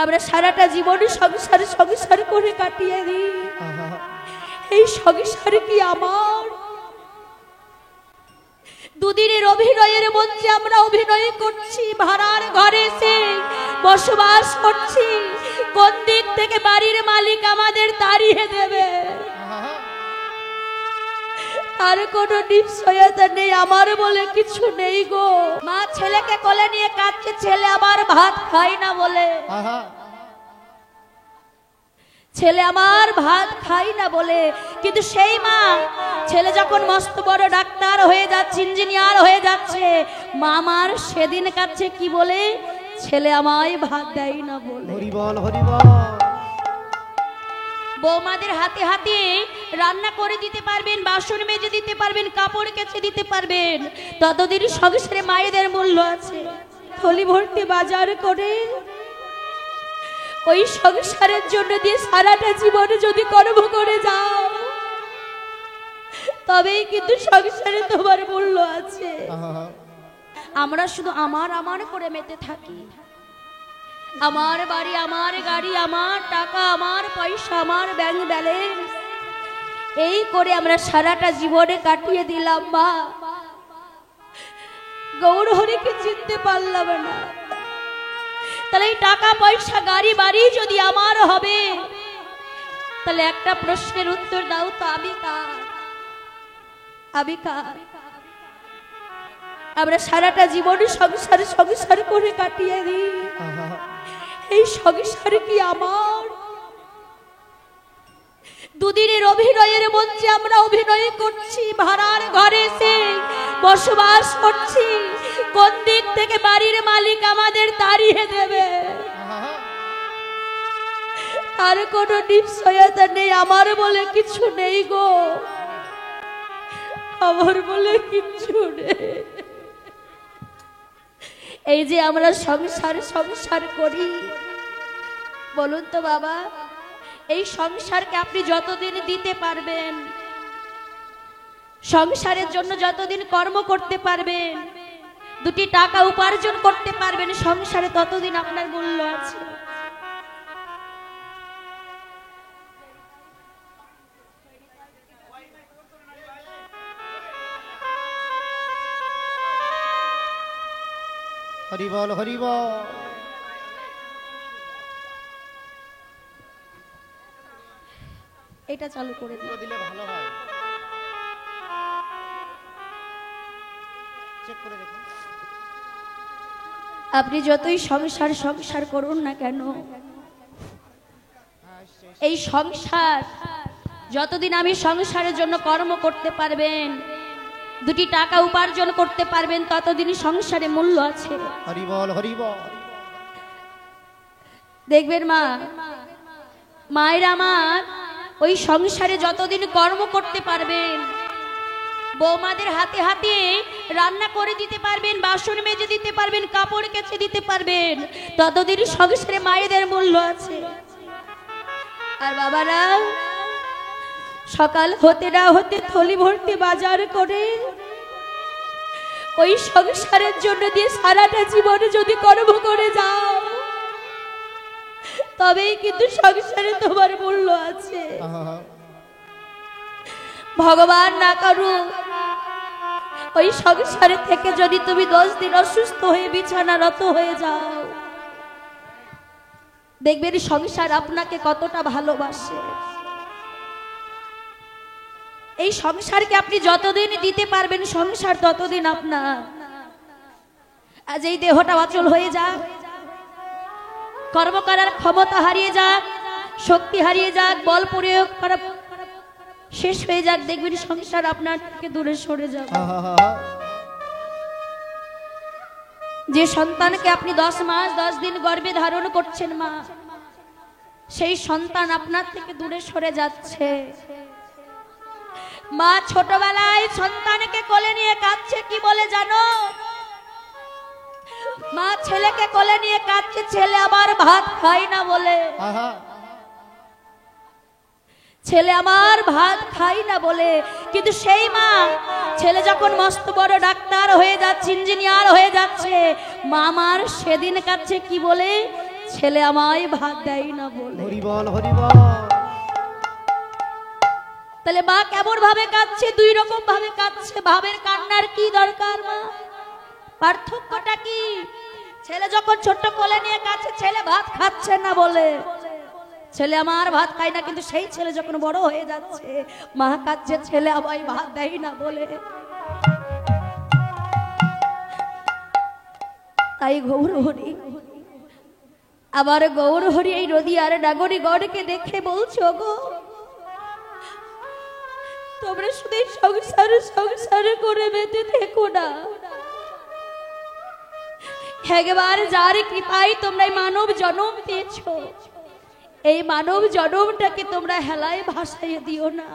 আমরা সারাটা জীবন সংসার করে কাটিয়ে দিই। এই সংসার কি আমার? দুদিনের অভিনয়ের মঞ্চে আমরা অভিনয় করছি, ভাড়ার ঘরে এসে বসবাস করছি। কোন দিক থেকে বাড়ির মালিক আমাদের তাড়িয়ে দেবে আর কোনো নিশ্চয়তা নেই। আমার বলে কিছু নেই গো। মা ছেলেকে কোলে নিয়ে কাঁদছে, ছেলে আবার ভাত খায় না বলে। ছেলে আমার ভাত খাই না বলে। কিন্তু সেই মা, ছেলে যখন মস্ত বড় ডাক্তার হয়ে যাচ্ছে, ইঞ্জিনিয়ার হয়ে যাচ্ছে, মা আমার সেদিন কাছে কি বলে? ছেলে আমায় ভাত দেয় না বলে। হরিবল হরিবল। বৌমাদের হাতে হাতে রান্না করে দিতে পারবেন, বাসন মেজে দিতে পারবেন, কাপড় কেচে দিতে পারবেন, ততদিন সংসারে মায়েদের মূল্য আছে। থলি ভর্তি বাজার করে ওই সংসারের জন্য দিয়ে সারাটা জীবন যদি কর্ম করে যাও, তবেই কিন্তু সংসারে তোমার মূল্য আছে। আমরা শুধু আমার আমার করে মেতে থাকি। আমার বাড়ি, আমার গাড়ি, আমার টাকা, আমার পয়সা, আমার ব্যাংক ব্যালেন্স, এই করে আমরা সারাটা জীবনে কাটিয়ে দিলাম। মা, গৌরহরিকে চিনতে পারলাম না। তাহলে এই টাকা পয়সা গাড়ি বাড়ি যদি আমার হবে, তাহলে একটা প্রশ্নের উত্তর দাও তো, আমি কার? আমি কার? আমরা সারাটা জীবন সংসার করে কাটিয়ে দিই। এই সংসার কি আমার? দুদিনের অভিনয়ের মঞ্চে আমরা অভিনয় করছি, ভাড়ার ঘরে এসে বসবাস করছি। কোন দিক থেকে বাড়ির মালিক আমাদের তাড়িয়ে দেবে আর কোনো নিশ্চয়তা নেই। আমার বলে কিছু নেই গো। আমার বলে কিছু নেই। এই যে আমরা সংসার করি, বলুন তো বাবা, এই সংসারকে আপনি যতদিন দিতে পারবেন, সংসারের জন্য যতদিন কর্ম করতে পারবেন, দুটি টাকা উপার্জন করতে পারবেন সংসারে, ততদিন আপনার মূল্য আছে। হরিবল হরিবল। এটা চালু করে দিলে ভালো হয়। চেক করে দেখুন। আপনি যতই সংসার করুন না কেন, এই সংসার যতদিন আমি সংসারের জন্য কর্ম করতে পারবেন, দুটি টাকা উপার্জন করতে পারবেন, ততদিন সংসারে মূল্য আছে। হরিবল হরিবল। দেখবেন মা, মায়ের আমার ওই সংসারে যতদিন কর্ম করতে পারবেন, বৌমাদের হাতে হাতে রান্না করে দিতে পারবেন, বাসন মেজে দিতে পারবেন, কাপড় কেচে দিতে পারবেন, ততদিন সংসারে মায়েদের মূল্য আছে। আর বাবারা সকাল হতে না হতে থলি ভর্তি বাজার করে ওই সংসারের জন্য দিয়ে সারাটা জীবন যদি কর্ম করে যাও, তবেই কিন্তু সংসারে তোমার মূল্য আছে। ভগবান না করুক ওই সংসারে থেকে যদি তুমি 10 দিন অসুস্থ হয়ে বিছানারত হয়ে যাও, দেখবেন সংসার আপনাকে কতটা ভালোবাসে। এই সংসারকে আপনি যতদিন দিতে পারবেন, সংসার ততদিন আপনার। আজ এই দেহটা অচল হয়ে যাক, কর্ম করার ক্ষমতা হারিয়ে যাক, শক্তি হারিয়ে যাক, বল প্রয়োগ করা শেষ হয়ে যাক, দেখবেন সংসার আপনার থেকে দূরে সরে যাবে। যে সন্তানকে আপনি 10 মাস 10 দিন গর্ভে ধারণ করছেন মা, সেই সন্তান আপনার থেকে দূরে সরে যাচ্ছে। মা ছোটবেলায় সন্তানকে কোলে নিয়ে কাঁদছে, কি বলে জানো? মা ছেলেকে কোলে নিয়ে কাঁদছে, ছেলে আবার ভাত খায় না বলে। ছেলে আমার ভাত খাই না বলে। কিন্তু সেই মা, ছেলে যখন মস্ত বড় ডাক্তার হয়ে যাচ্ছে, ইঞ্জিনিয়ার হয়ে যাচ্ছে, মা আমার সেদিন কাছে কি বলে? ছেলে আমায় ভাত দেয় না বলে। হরি বল হরি বল। তাহলে মা কেমন ভাবে কাঁদছে? দুই রকম ভাবে কাঁদছে। ভাবের কান্নার কি দরকার মা? পার্থক্যটা কি? ছেলে যখন ছোট্ট কোলে নিয়ে কাঁদছে, ছেলে ভাত খাচ্ছে না বলে, ছেলে আমার ভাত খায় না, কিন্তু সেই ছেলে যখন বড় হয়ে যাচ্ছে মা কাঁদছে ছেলে আমায় ভাত দেয় না বলে। তাই গৌর হরি, আবার গৌর হরি এই নদী আর নাগরী গড়কে দেখে বলছো গো, তোমরা শুধু সংসার সংসার করে বেঁচে থেকো না। একবার যার কৃপায় তোমরা মানব জন্ম পেয়েছো, এই মানব জন্মটাকে তোমরা হেলায় ভাসাইয়ে দিও না।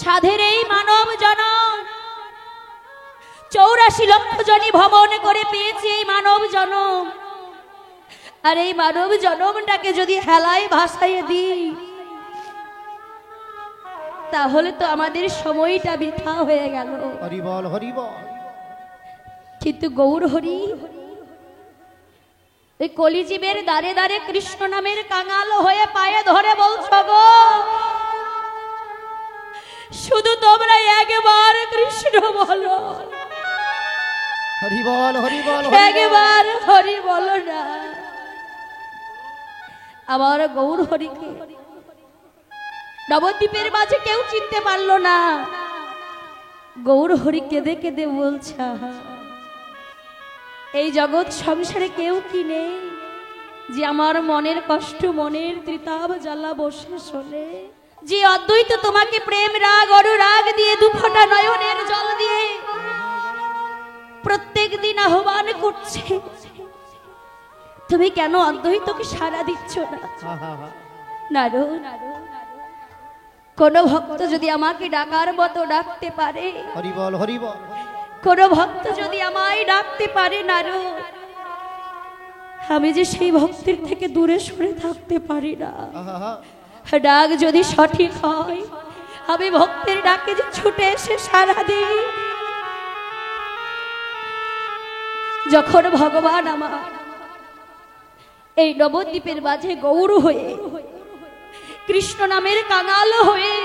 সাধের এই মানব জন্ম 84 লক্ষ জনি ভবন করে পেয়েছে এই মানব জন্ম, আর এই মানব জন্মটাকে যদি হেলায় ভাসাইয়ে দিই তাহলে তো আমাদের সময়টা বৃথা হয়ে গেল। হরি বল হরি বল। কিন্তু গৌর হরি এই কলিজীবের দাঁড়ে দাঁড়ে কৃষ্ণ নামের কাঙাল হয়ে পায়ে ধরে বলছো গো, শুধু তোমরা একবার কৃষ্ণ বলো, হরি বল হরি বল। একবার হরি বলো না। আমার গৌর হরিকে নবদ্বীপের মাঝে কেউ চিনতে পারলো না। গৌর হরি কেঁদে কেঁদে বলছে, এই জগৎ সংসারে কেউ কি নেই যে আমার মনের কষ্ট, মনের ত্রিতাপ জ্বালা বসে শোনে? যে অদ্বৈত তোমাকে প্রেম রাগ অনুরাগ দিয়ে দুফোঁটা নয়নের জল দিয়ে প্রত্যেক দিন আহ্বান করছে, তুমি কেন অদ্বৈতকে সাড়া দিচ্ছ না? নারদ, কোন ভক্ত যদি আমাকে ডাকার মতো ডাকতে পারে, হরি বল হরি বল। কোন ভক্ত যদি আমায় ডাকতে পারে নারদ, আমি যে সেই ভক্তের থেকে দূরে সরে থাকতে পারি না। ডাক যদি সঠিক হয়, আমি ভক্তের ডাকে যে ছুটে এসে সাড়া দিই। যখন ভগবান আমার এই নবদ্বীপের মাঝে গৌর হয়ে কৃষ্ণ নামের কাঙাল হয়ে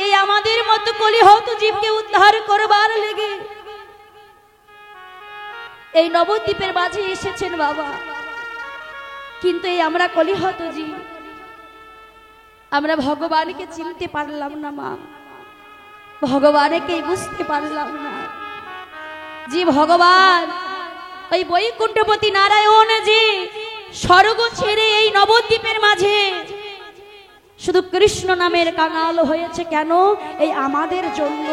এই আমাদের মতো কলিহত জীবকে উদ্ধার করবার লেগে এই নবদ্বীপের মাঝে এসেছেন বাবা, কিন্তু এই আমরা কলিহত জীব, আমরা ভগবানকে চিনতে পারলাম না মা, ভগবানকে বুঝতে পারলাম না। যে ভগবান ওই বৈকুণ্ঠপতি নারায়ণ যে স্বর্গ ছেড়ে এই নবদ্বীপের মাঝে শুধু কৃষ্ণ নামের কাঙাল হয়েছে কেন? এই আমাদের জন্য।